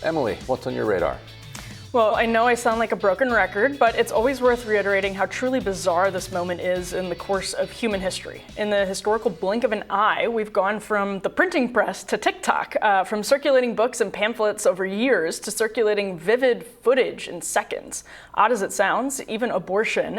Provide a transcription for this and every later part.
Emily, what's on your radar? Well, I know I sound like a broken record, but it's always worth reiterating how truly bizarre this moment is in the course of human history. In the historical blink of an eye, we've gone from the printing press to TikTok, from circulating books and pamphlets over years to circulating vivid footage in seconds. Odd as it sounds, even abortion,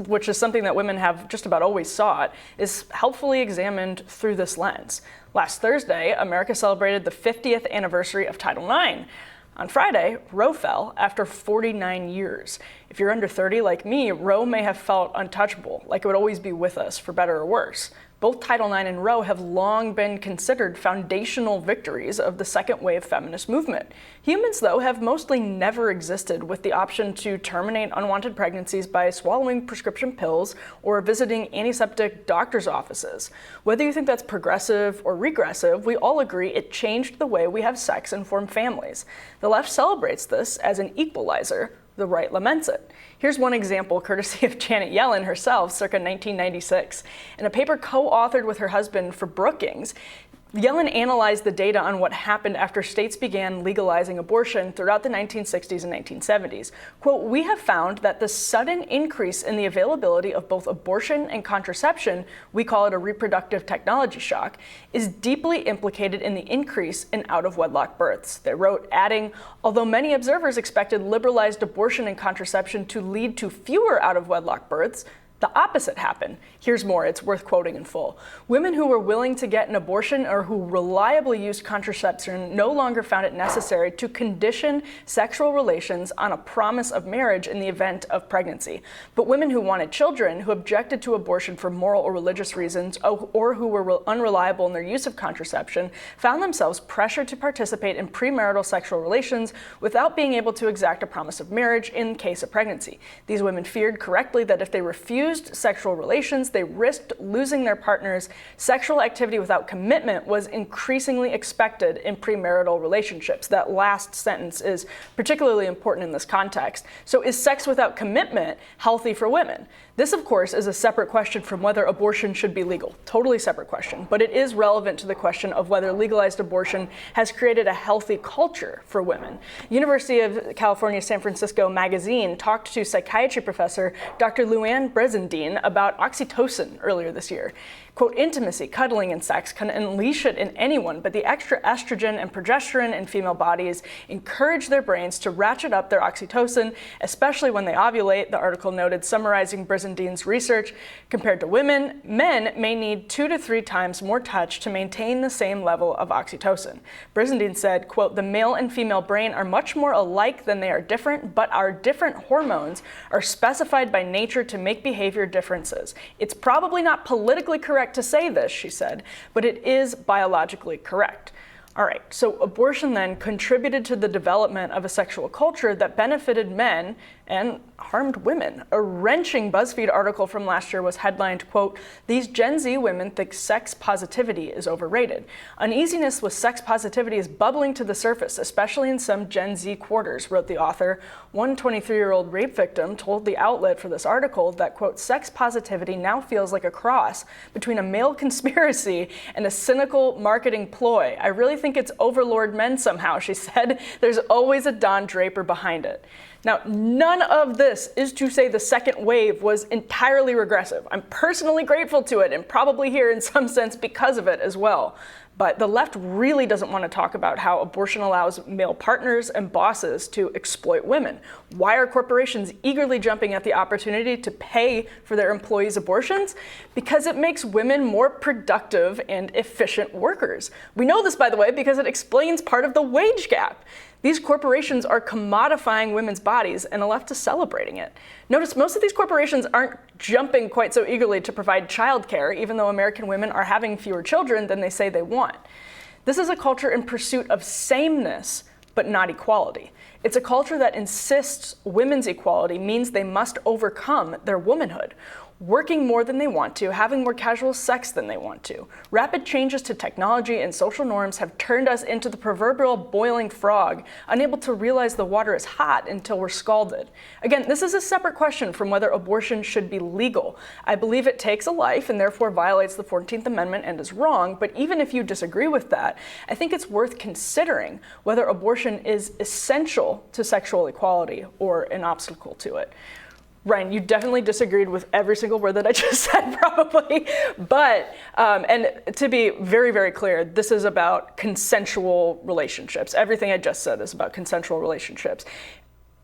which is something that women have just about always sought, is helpfully examined through this lens. Last Thursday, America celebrated the 50th anniversary of Title IX. On Friday, Roe fell after 49 years. If you're under 30 like me, Roe may have felt untouchable, like it would always be with us, for better or worse. Both Title IX and Roe have long been considered foundational victories of the second wave feminist movement. Humans, though, have mostly never existed with the option to terminate unwanted pregnancies by swallowing prescription pills or visiting antiseptic doctor's offices. Whether you think that's progressive or regressive, we all agree it changed the way we have sex and form families. The left celebrates this as an equalizer. The right laments it. Here's one example, courtesy of Janet Yellen herself, circa 1996. In a paper co-authored with her husband for Brookings, Yellen analyzed the data on what happened after states began legalizing abortion throughout the 1960s and 1970s. Quote, "We have found that the sudden increase in the availability of both abortion and contraception, we call it a reproductive technology shock, is deeply implicated in the increase in out-of-wedlock births." They wrote, adding, "Although many observers expected liberalized abortion and contraception to lead to fewer out-of-wedlock births, the opposite happened." Here's more, it's worth quoting in full. "Women who were willing to get an abortion or who reliably used contraception no longer found it necessary to condition sexual relations on a promise of marriage in the event of pregnancy. But women who wanted children, who objected to abortion for moral or religious reasons, or who were unreliable in their use of contraception, found themselves pressured to participate in premarital sexual relations without being able to exact a promise of marriage in case of pregnancy. These women feared correctly that if they refused sexual relations, they risked losing their partners. Sexual activity without commitment was increasingly expected in premarital relationships." That last sentence is particularly important in this context. So is sex without commitment healthy for women? This, of course, is a separate question from whether abortion should be legal. Totally separate question. But it is relevant to the question of whether legalized abortion has created a healthy culture for women. University of California, San Francisco magazine talked to psychiatry professor Dr. Luann Brezendine about oxytocin earlier this year. Quote, "Intimacy, cuddling, and sex can unleash it in anyone, but the extra estrogen and progesterone in female bodies encourage their brains to ratchet up their oxytocin, especially when they ovulate," the article noted, summarizing Brezendine's research. Compared to women, men may need 2 to 3 times more touch to maintain the same level of oxytocin. Brezendine said, quote, "The male and female brain are much more alike than they are different, but our different hormones are specified by nature to make behavior differences. It's probably not politically correct to say this," she said, "but it is biologically correct." All right, so abortion then contributed to the development of a sexual culture that benefited men and harmed women. A wrenching BuzzFeed article from last year was headlined, quote, "These Gen Z women think sex positivity is overrated. Uneasiness with sex positivity is bubbling to the surface, especially in some Gen Z quarters," wrote the author. One 23-year-old rape victim told the outlet for this article that, quote, "Sex positivity now feels like a cross between a male conspiracy and a cynical marketing ploy. I really think it's overlord men somehow," she said. "There's always a Don Draper behind it." Now, none of this is to say the second wave was entirely regressive. I'm personally grateful to it and probably here in some sense because of it as well. But the left really doesn't want to talk about how abortion allows male partners and bosses to exploit women. Why are corporations eagerly jumping at the opportunity to pay for their employees' abortions? Because it makes women more productive and efficient workers. We know this, by the way, because it explains part of the wage gap. These corporations are commodifying women's bodies, and the left is celebrating it. Notice most of these corporations aren't jumping quite so eagerly to provide childcare, even though American women are having fewer children than they say they want. This is a culture in pursuit of sameness, but not equality. It's a culture that insists women's equality means they must overcome their womanhood. working more than they want to, having more casual sex than they want to. Rapid changes to technology and social norms have turned us into the proverbial boiling frog, unable to realize the water is hot until we're scalded. Again, this is a separate question from whether abortion should be legal. I believe it takes a life and therefore violates the 14th Amendment and is wrong, but even if you disagree with that, I think it's worth considering whether abortion is essential to sexual equality or an obstacle to it. Ryan, you definitely disagreed with every single word that I just said, probably. But, and to be very, very clear, this is about consensual relationships. Everything I just said is about consensual relationships.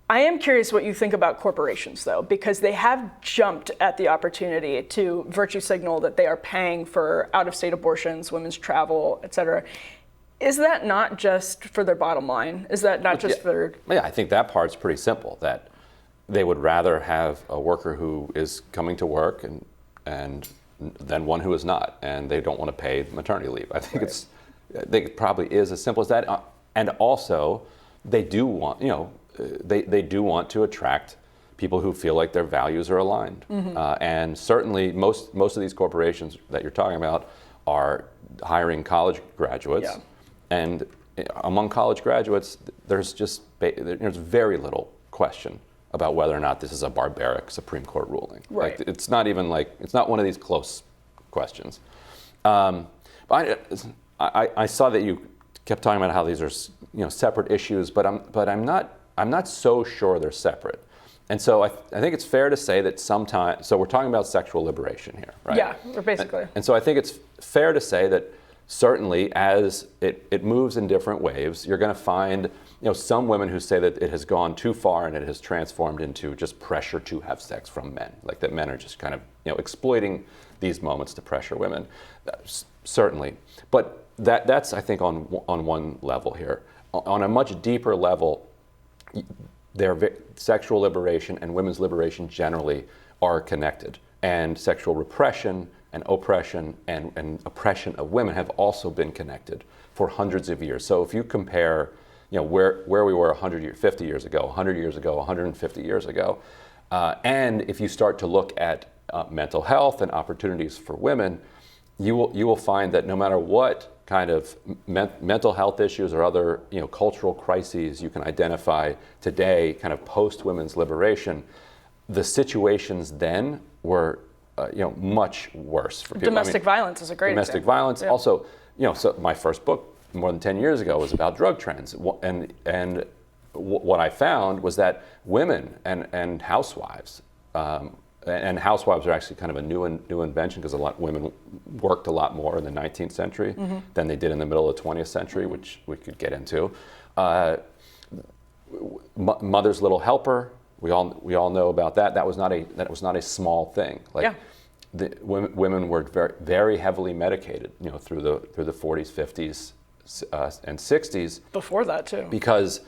I am curious what you think about corporations, though, because they have jumped at the opportunity to virtue signal that they are paying for out-of-state abortions, women's travel, et cetera. Is that not just for their bottom line? Is that not just for... Yeah, I think that part's pretty simple, that they would rather have a worker who is coming to work and than one who is not, and they don't want to pay maternity leave. I think I think it probably is as simple as that. And also, they do want, they do want to attract people who feel like their values are aligned. And certainly, most of these corporations that you're talking about are hiring college graduates, and among college graduates, there's very little question about whether or not this is a barbaric Supreme Court ruling. Right. Like, it's not one of these close questions. But I saw that you kept talking about how these are separate issues, but I'm not so sure they're separate. And so I think it's fair to say that sometimes, so we're talking about sexual liberation here, right? Yeah, basically. And so I think it's fair to say that certainly as it moves in different waves, you're going to find some women who say that it has gone too far and it has transformed into just pressure to have sex from men, like that men are just kind of exploiting these moments to pressure women. Certainly, but that's I think on one level here. On a much deeper level, sexual liberation and women's liberation generally are connected, and sexual repression and oppression and oppression of women have also been connected for hundreds of years. So if you compare where we were 50 years ago, 100 years ago, 150 years ago, and if you start to look at mental health and opportunities for women, you will find that no matter what kind of mental health issues or other cultural crises you can identify today, kind of post women's liberation, the situations then were much worse for people. Domestic violence is a great domestic example. violence. Yeah. Also, so my first book more than 10 years ago was about drug trends, and what I found was that women and housewives. And housewives are actually kind of a new invention, because women worked a lot more in the 19th century than they did in the middle of the 20th century, which we could get into. Mother's Little Helper, we all know about that. That was not a small thing. The women were very, very heavily medicated, through the 40s, 50s, and 60s. Before that too. Because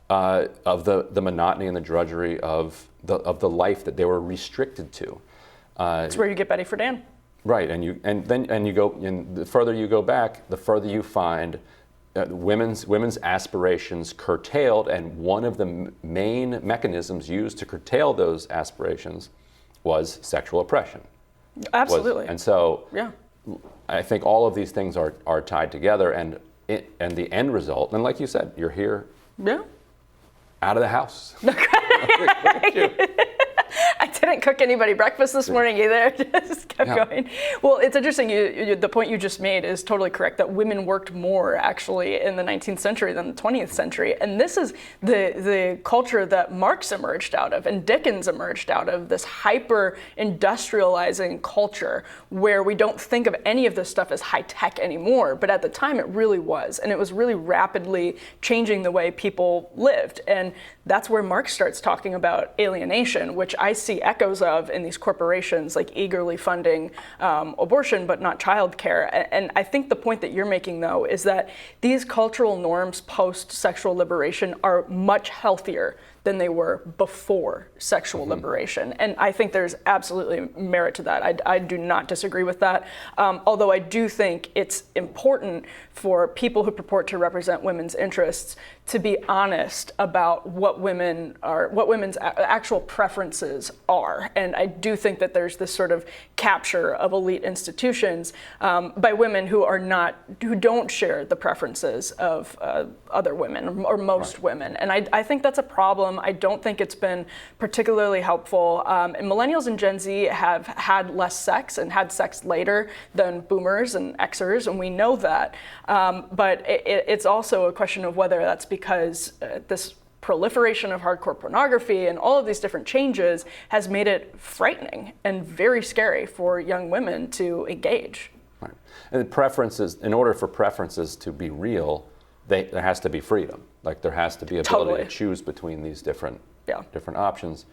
of the monotony and the drudgery of the life that they were restricted to. It's where you get Betty Friedan. Right, the further you go back, the further you find women's aspirations curtailed, and one of the main mechanisms used to curtail those aspirations was sexual oppression. Absolutely. And so, yeah, I think all of these things are tied together, and the end result, and like you said, you're here. Yeah. Out of the house. I didn't cook anybody breakfast this morning either. Just kept going. Well, it's interesting. The point you just made is totally correct, that women worked more actually in the 19th century than the 20th century. And this is the culture that Marx emerged out of and Dickens emerged out of, this hyper industrializing culture where we don't think of any of this stuff as high tech anymore. But at the time it really was. And it was really rapidly changing the way people lived. And that's where Marx starts talking about alienation, which I see echoes of in these corporations, like eagerly funding abortion but not childcare. And I think the point that you're making, though, is that these cultural norms post-sexual liberation are much healthier than they were before sexual liberation. And I think there's absolutely merit to that. I do not disagree with that. Although I do think it's important for people who purport to represent women's interests to be honest about what women's actual preferences are. And I do think that there's this sort of capture of elite institutions by women who don't share the preferences of other women or most women. And I think that's a problem. I don't think it's been particularly helpful. And millennials and Gen Z have had less sex and had sex later than boomers and Xers, and we know that. But it's also a question of whether that's because this proliferation of hardcore pornography and all of these different changes has made it frightening and very scary for young women to engage. Right. And preferences, in order for preferences to be real, there has to be freedom. Like there has to be ability to choose between these different options,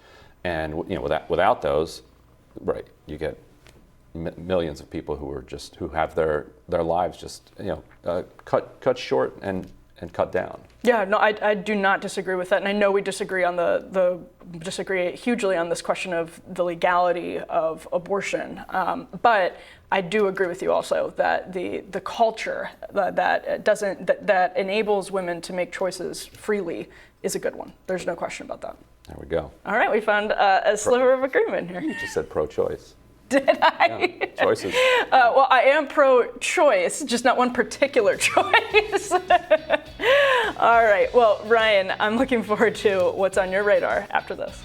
and without those, right, you get millions of people who have their lives just cut short and cut down. Yeah, no, I do not disagree with that, and I know we disagree on disagree hugely on this question of the legality of abortion. But I do agree with you also that the culture that enables women to make choices freely is a good one. There's no question about that. There we go. All right, we found a sliver of agreement here. You just said pro-choice. Did I? Yeah, choices. Well, I am pro-choice, just not one particular choice. All right. Well, Ryan, I'm looking forward to what's on your radar after this.